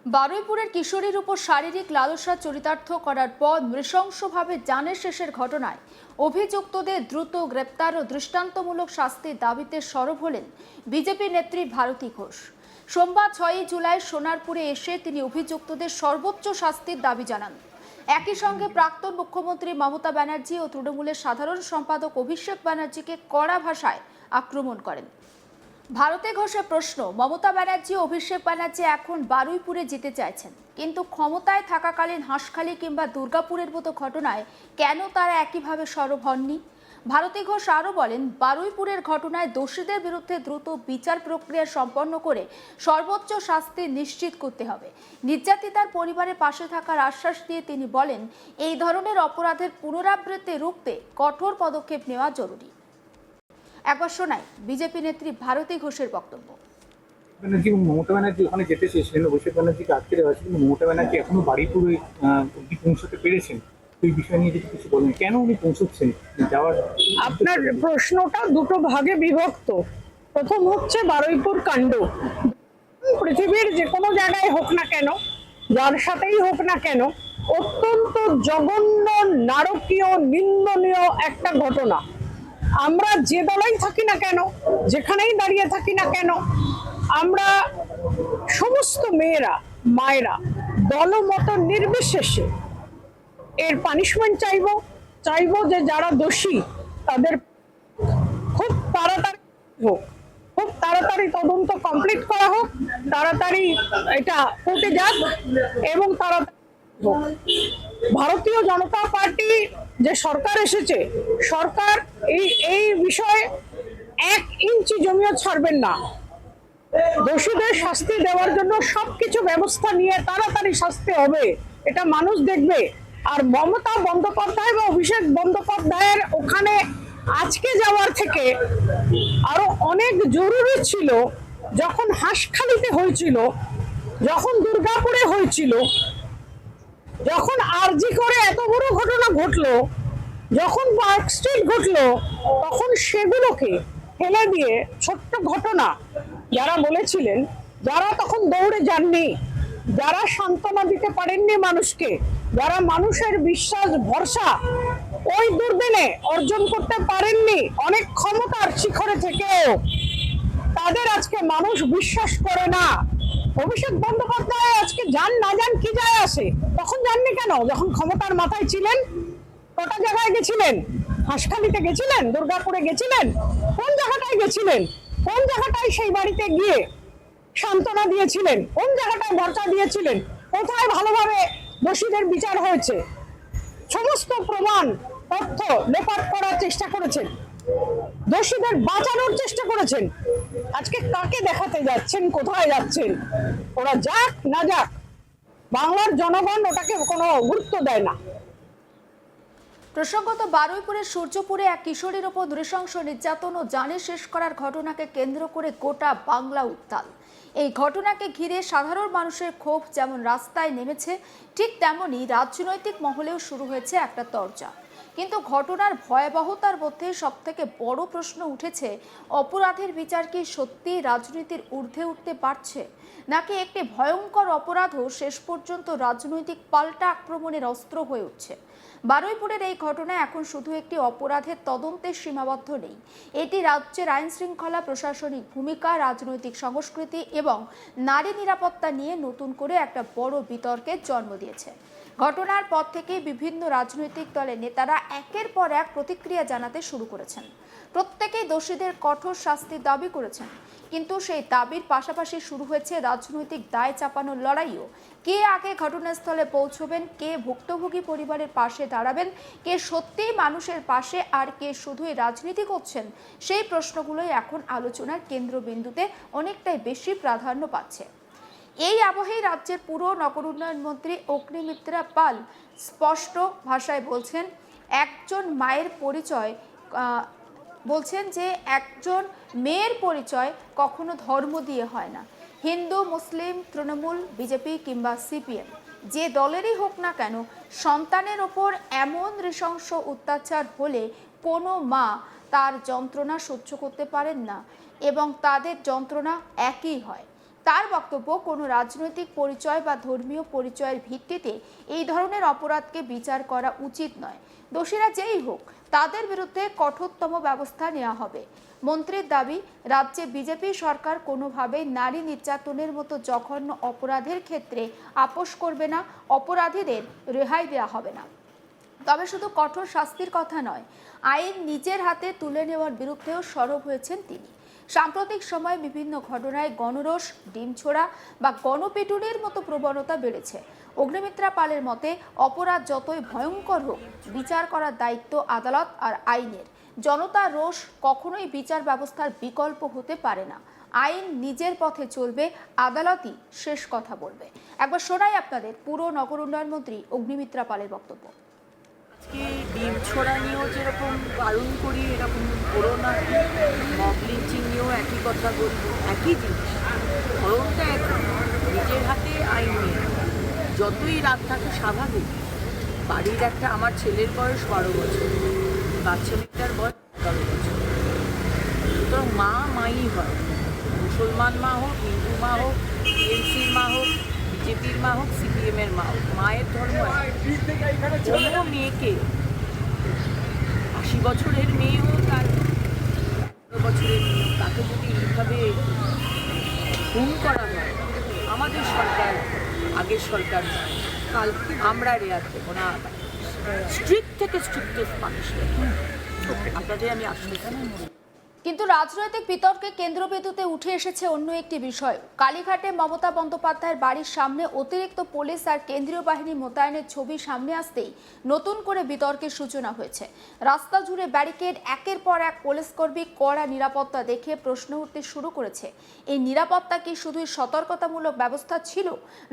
বারুইপুরের কিশোরীর উপর শারীরিক লালসা চরিতার্থ করার পর নৃশংসভাবে জানের শেষের ঘটনায় অভিযুক্তদের দ্রুত গ্রেপ্তার ও দৃষ্টান্তমূলক শাস্তির দাবিতে সরব হলেন বিজেপি নেত্রী ভারতী ঘোষ। সোমবার 6 জুলাই সোনারপুরে এসে তিনি অভিযুক্তদের সর্বোচ্চ শাস্তির দাবি জানান। একই সঙ্গে প্রাক্তন মুখ্যমন্ত্রী মমতা ব্যানার্জি ও তৃণমূলের সাধারণ সম্পাদক অভিষেক ব্যানার্জিকে কড়া ভাষায় আক্রমণ করেন। ভারতী ঘোষের প্রশ্ন, মমতা ব্যানার্জি ও অভিষেক ব্যানার্জি এখন বারুইপুরে যেতে চাইছেন, কিন্তু ক্ষমতায় থাকাকালীন হাঁসখালি কিংবা দুর্গাপুরের মতো ঘটনায় কেন তারা একইভাবে সরব হননি? ভারতী ঘোষ আরও বলেন, বারুইপুরের ঘটনায় দোষীদের বিরুদ্ধে দ্রুত বিচার প্রক্রিয়া সম্পন্ন করে সর্বোচ্চ শাস্তি নিশ্চিত করতে হবে। নির্যাতিতার পরিবারের পাশে থাকার আশ্বাস দিয়ে তিনি বলেন, এই ধরনের অপরাধের পুনরাবৃত্তি রুখতে কঠোর পদক্ষেপ নেওয়া জরুরি। একবার শোনাই বিজেপি নেত্রী ভারতী ঘোষের বক্তব্য। ব্যানার্জি এবং মমতা ব্যানার্জি ওখানে যেতে চেয়েছিলেন, অভিষেক ব্যানার্জিকে আটকে দেওয়া হয়েছে, কিন্তু মমতা ব্যানার্জি এখনো বারুইপুরে অব্দি পৌঁছতে পেরেছেন। এই বিষয় নিয়ে যদি কিছু বলেন, কেন উনি পৌঁছচ্ছেন যাওয়ার? আপনার প্রশ্নটা দুটো ভাগে বিভক্ত। প্রথম হচ্ছে বারুইপুর কাণ্ড। পৃথিবীর যে কোনো জায়গায় হোক না কেন, যার সাথেই হোক না কেন, অত্যন্ত জঘন্য, নারকীয়, নিন্দনীয় একটা ঘটনা। আমরা যে দলেই থাকি না কেন, যেখানেই দাঁড়িয়ে থাকি না কেন, আমরা সমস্ত মেয়েরা, মায়েরা দলমত নির্বিশেষে এর পানিশমেন্ট চাইবো যে যারা দোষী তাদের খুব তাড়াতাড়ি হোক, খুব তাড়াতাড়ি তদন্ত কমপ্লিট করা হোক, তাড়াতাড়ি এটা কোর্টে যাক এবং তাড়াতাড়ি হোক। ভারতীয় জনতা পার্টি যে সরকার এসেছে, সরকার এই বিষয়ে 1 ইঞ্চি জমিও ছাড়বেন না। দোষীদের শাস্তি দেওয়ার জন্য সবকিছু ব্যবস্থা নিয়ে তাড়াতাড়ি শাস্তি হবে, এটা মানুষ দেখবে। আর মমতা বন্দ্যোপাধ্যায় বা অভিষেক বন্দ্যোপাধ্যায়ের ওখানে আজকে যাওয়ার থেকে আরো অনেক জরুরি ছিল। যখন হাঁসখালিতে হয়েছিল, যখন দুর্গাপুরে হয়েছিল, যখন আরজি করে এত বড় ঘটনা ঘটলো, যখন পার্ক স্ট্রিট ঘটলো, তখন সেগুলোকে ফেলে দিয়ে ছোট্ট ঘটনা যারা বলেছিলেন, যারা তখন দৌড়ে যাননি, যারা সান্ত্বনা দিতে পারেননি মানুষকে, যারা মানুষের বিশ্বাস ভরসা ওই দুর্দিনে অর্জন করতে পারেননি, অনেক ক্ষমতার শিখরে থেকেও তাদের আজকে মানুষ বিশ্বাস করে না। অভিষেক বন্দ্যোপাধ্যায় আজকে যান না যান কি যায় আসে? তখন যাননি কেন? যখন ক্ষমতার মাথায় ছিলেন কটা জায়গায় গেছিলেন? হাঁসখালিতে গেছিলেন, দুর্গাপুরে গেছিলেন, কোন জায়গাটায় গেছিলেন? কোন জায়গাটায় সেই বাড়িতে গিয়ে সান্ত্বনা দিয়েছিলেন? কোন জায়গাটায় ভরসা দিয়েছিলেন? কোথায় ভালোভাবে দোষীদের বিচার হয়েছে? সমস্ত প্রমাণ তথ্য লোপাট করার চেষ্টা করেছেন, দোষীদের বাঁচানোর চেষ্টা করেছেন। আজকে কাকে দেখাতে যাচ্ছেন, কোথায় যাচ্ছেন? ওরা যাক না যাক, বাংলার জনগণ ওটাকে কোনো গুরুত্ব দেয় না। প্রসঙ্গত, বারুইপুরের সূর্যপুরে এক কিশোরীর ওপর নৃশংস নির্যাতন ও জানে শেষ করার ঘটনাকে কেন্দ্র করে গোটা বাংলা উত্তাল। এই ঘটনাকে ঘিরে সাধারণ মানুষের ক্ষোভ যেমন রাস্তায় নেমেছে, ঠিক তেমনি রাজনৈতিক মহলেও শুরু হয়েছে একটা তরজা। কিন্তু ঘটনার ভয়াবহতার মধ্যে সবথেকে বড় প্রশ্ন উঠেছে, অপরাধের বিচার কি সত্যি রাজনীতির ঊর্ধ্বে উঠতে পারছে, নাকি একটি ভয়ঙ্কর অপরাধও শেষ পর্যন্ত রাজনৈতিক পাল্টা আক্রমণের অস্ত্র হয়ে উঠছে? বারুইপুরের এই ঘটনা এখন শুধু একটি অপরাধের তদন্তে সীমাবদ্ধ নেই, এটি রাজ্যের আইন শৃঙ্খলা, প্রশাসনিক ভূমিকা, রাজনৈতিক সংস্কৃতি এবং নারী নিরাপত্তা নিয়ে নতুন করে একটা বড় বিতর্কের জন্ম দিয়েছে। ঘটনার পর থেকে বিভিন্ন রাজনৈতিক দলের নেতারা একের পর এক প্রতিক্রিয়া জানাতে শুরু করেছেন। প্রত্যেকেই দোষীদের কঠোর শাস্তির দাবি করেছেন, কিন্তু সেই দাবির পাশাপাশি শুরু হয়েছে রাজনৈতিক দায় চাপানোর লড়াইও। কে আগে ঘটনাস্থলে পৌঁছবেন, কে ভুক্তভোগী পরিবারের পাশে দাঁড়াবেন, কে সত্যিই মানুষের পাশে, আর কে শুধুই রাজনীতি করছেন, সেই প্রশ্নগুলোই এখন আলোচনার কেন্দ্রবিন্দুতে অনেকটাই বেশি প্রাধান্য পাচ্ছে। এই আবহেই রাজ্যের পুর নগর উন্নয়ন মন্ত্রী অগ্নিমিত্রা পাল স্পষ্ট ভাষায় বলছেন, একজন মেয়ের পরিচয় কখনো ধর্ম দিয়ে হয় না। হিন্দু, মুসলিম, তৃণমূল, বিজেপি কিংবা সিপিএম, যে দলেরই হোক না কেন, সন্তানের ওপর এমন নৃশংস অত্যাচার হলে কোনো মা তার যন্ত্রণা সহ্য করতে পারেন না এবং তাদের যন্ত্রণা একই হয়। তার বক্তব্য, কোনো রাজনৈতিক পরিচয় বা ধর্মীয় পরিচয়ের ভিত্তিতে এই ধরনের অপরাধকে বিচার করা উচিত নয়। দোষীরা যেই হোক, তাদের বিরুদ্ধে কঠোরতম ব্যবস্থা নেওয়া হবে। মন্ত্রীর দাবি, রাজ্যে বিজেপি সরকার কোনোভাবেই নারী নির্যাতনের মতো জঘন্য অপরাধের ক্ষেত্রে আপোষ করবে না, অপরাধীদের রেহাই দেওয়া হবে না। তবে শুধু কঠোর শাস্তির কথা নয়, আইন নিজের হাতে তুলে নেওয়ার বিরুদ্ধেও সরব হয়েছেন তিনি। সাম্প্রতিক সময়ে বিভিন্ন ঘটনায় গণরোষ, ডিম ছোড়া বা গণপিটুনির মতো প্রবণতা বেড়েছে। অগ্নিমিত্রা পালের মতে, অপরাধ যতই ভয়ঙ্কর হোক, বিচার করার দায়িত্ব আদালত আর আইনের। জনতার রোষ কখনোই বিচার ব্যবস্থার বিকল্প হতে পারে না। আইন নিজের পথে চলবে, আদালতই শেষ কথা বলবে। একবার শোনাই আপনাদের পুরো নগর উন্নয়ন মন্ত্রী অগ্নিমিত্রা পালের বক্তব্য। আজকে ডিম ছোড়া নিয়েও যেরকম বারণ করি, এরকম করো না, মব লিঞ্চিং নিয়েও একই কথা বলবো, একই জিনিস, ধরনটা একই। নিজের হাতে আইন নিয়ে যতই রাত থাকে স্বাভাবিক। বাড়ির একটা, আমার ছেলের বয়স 12 বছর, বাচ্চা মেয়েটার বয়স 11 বছর। সুতরাং মা মাই হয়, মুসলমান মা হোক, হিন্দু মা হোক, টিএমসির মা হোক, বিজেপির মা হোক, সিপিএমের মা হোক, মায়ের ধর্ম কোনো মেয়েকে 80 বছরের মেয়ে হোক আর 15 বছরের মেয়ে হোক, তাকে যদি এইভাবে খুন করা হয়, আমাদের সরকার, আগের সরকার, কাল আমরা রেয়ার দেবো না, স্ট্রিক্ট থেকে স্ট্রিক্টেস্ট পানিশমেন্ট আপনাদের আমি আশ্বাস। কিন্তু রাজনৈতিক বিতর্কে কেন্দ্রবিন্দুতে উঠে এসেছে অন্য একটি বিষয়। কালীঘাটে মমতা বন্দ্যোপাধ্যায়ের বাড়ির সামনে অতিরিক্ত পুলিশ আর কেন্দ্রীয় বাহিনী মোতায়েনের ছবি সামনে আসতেই নতুন করে বিতর্কের সূচনা হয়েছে। রাস্তা জুড়ে ব্যারিকেড, একের পর এক পুলিশকর্মী কড়া নিরাপত্তা দেখে প্রশ্ন উঠতে শুরু করেছে, এই নিরাপত্তা কি শুধুই সতর্কতামূলক ব্যবস্থা ছিল,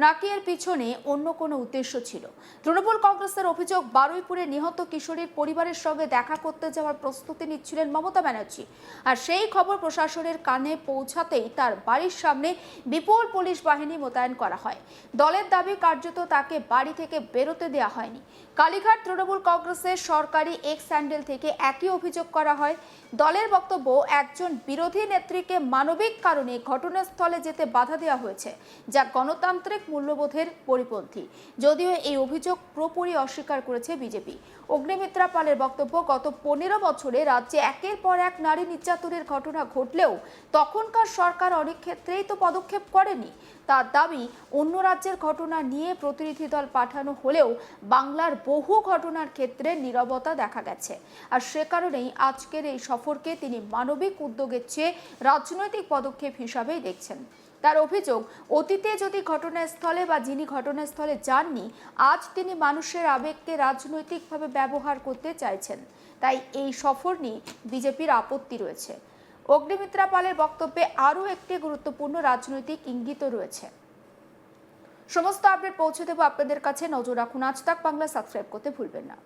নাকি এর পিছনে অন্য কোনো উদ্দেশ্য ছিল? তৃণমূল কংগ্রেসের অভিযোগ, বারুইপুরে নিহত কিশোরীর পরিবারের সঙ্গে দেখা করতে যাওয়ার প্রস্তুতি নিচ্ছিলেন মমতা ব্যানার্জি, আর সেই খবর প্রশাসনের কানে পৌঁছাতেই তার বাড়ির সামনে বিপুল পুলিশ বাহিনী মোতায়েন করা হয়। দলের দাবি, কার্যত তাকে বাড়ি থেকে বেরোতে দেওয়া হয়নি। কালীঘাট তৃণমূল কংগ্রেসের সরকারি এক্স হ্যান্ডেল থেকে একই অভিযোগ করা হয়। দলের বক্তব্য, একজন বিরোধী নেত্রীকে মানবিক কারণে ঘটনাস্থলে যেতে বাধা দেওয়া হয়েছে, যা গণতান্ত্রিক মূল্যবোধের পরিপন্থী। যদিও এই অভিযোগ পুরোপুরি অস্বীকার করেছে বিজেপি। অগ্নিমিত্রা পালের বক্তব্য, গত 15 বছরে রাজ্যে একের পর এক নারী নির্যাতনের ঘটনা ঘটলেও তখনকার সরকার অনেক ক্ষেত্রেই তো পদক্ষেপ করেনি। তার দাবি, অন্য রাজ্যের ঘটনা নিয়ে প্রতিনিধি দল পাঠানো হলেও বাংলার বহু ঘটনার ক্ষেত্রে নীরবতা দেখা গেছে। আর সে কারণেই আজকের এই সফরকে তিনি মানবিক উদ্যোগের চেয়ে রাজনৈতিক পদক্ষেপ হিসাবেই দেখছেন। তার অভিযোগ, অতীতে যদি ঘটনাস্থলে বা যিনি ঘটনাস্থলে যাননি, আজ তিনি মানুষের আবেগকে রাজনৈতিকভাবে ব্যবহার করতে চাইছেন। তাই এই সফর নিয়ে বিজেপির আপত্তি রয়েছে। অগ্নিমিত্রা পালের বক্তব্যে আরও একটি গুরুত্বপূর্ণ রাজনৈতিক ইঙ্গিত রয়েছে। সমস্ত আপডেট পৌঁছে দেব আপনাদের কাছে। নজর রাখুন আজ তাক বাংলা, সাবস্ক্রাইব করতে ভুলবেন না।